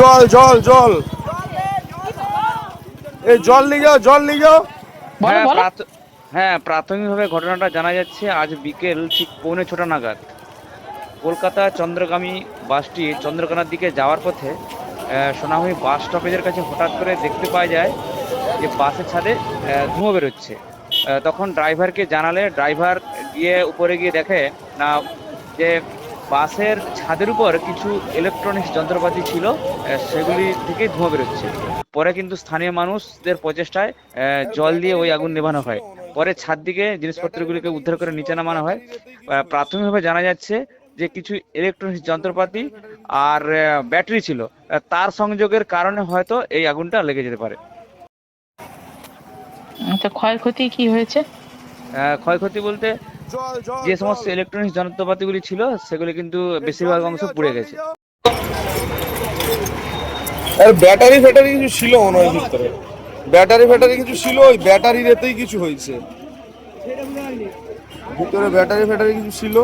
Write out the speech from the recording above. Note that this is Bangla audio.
জল জল জল, এই জল নিয়ে যাও, জল নিয়ে যাও। বলো হ্যাঁ বলো। হ্যাঁ, প্রাথমিকভাবে ঘটনাটা জানা যাচ্ছে আজ বিকেল ঠিক 6:45 নাগাদ কলকাতা চন্দ্রগামী বাসটি চন্দ্রকোনার দিকে যাওয়ার পথে সোনামুখী বাস স্টপেজের কাছে হঠাৎ করে দেখতে পাওয়া যায় যে বাসের ছাদে ধুঁয়ো বেরোচ্ছে। তখন ড্রাইভারকে জানালে ড্রাইভার গিয়ে উপরে গিয়ে দেখে না যে বাসের ছাদের উপর কিছু ইলেকট্রনিক্স যন্ত্রপাতি ছিল, সেগুলি থেকে ধোঁয়া বেরোচ্ছে। পরে কিন্তু স্থানীয় মানুষদের প্রচেষ্টায় জল দিয়ে ওই আগুন নেভানো হয়। পরে ছাদ দিকে জিনিসপত্রগুলিকে উদ্ধার করে নিচে নামানো হয়। প্রাথমিকভাবে জানা যাচ্ছে যে কিছু ইলেকট্রনিক্স যন্ত্রপাতি আর ব্যাটারি ছিল, তার সংযোগের কারণে হয়তো এই আগুনটা লেগে যেতে পারে। তো ক্ষয়ক্ষতি কি হয়েছে? ক্ষয়ক্ষতি বলতে জল জল যে জল, সমস্ত ইলেকট্রনিক্স যন্ত্রপাতিগুলি ছিল সেগুলি কিন্তু বেশিরভাগ অংশ পুড়ে গেছে। আর ব্যাটারি ফ্যাটারি কিছু ছিল মনে হয় ভিতরে, ব্যাটারি ফ্যাটারি কিছু ছিল, ওই ব্যাটারির এতেই কিছু হয়েছে, ভিতরে ব্যাটারি ফ্যাটারি কিছু ছিল।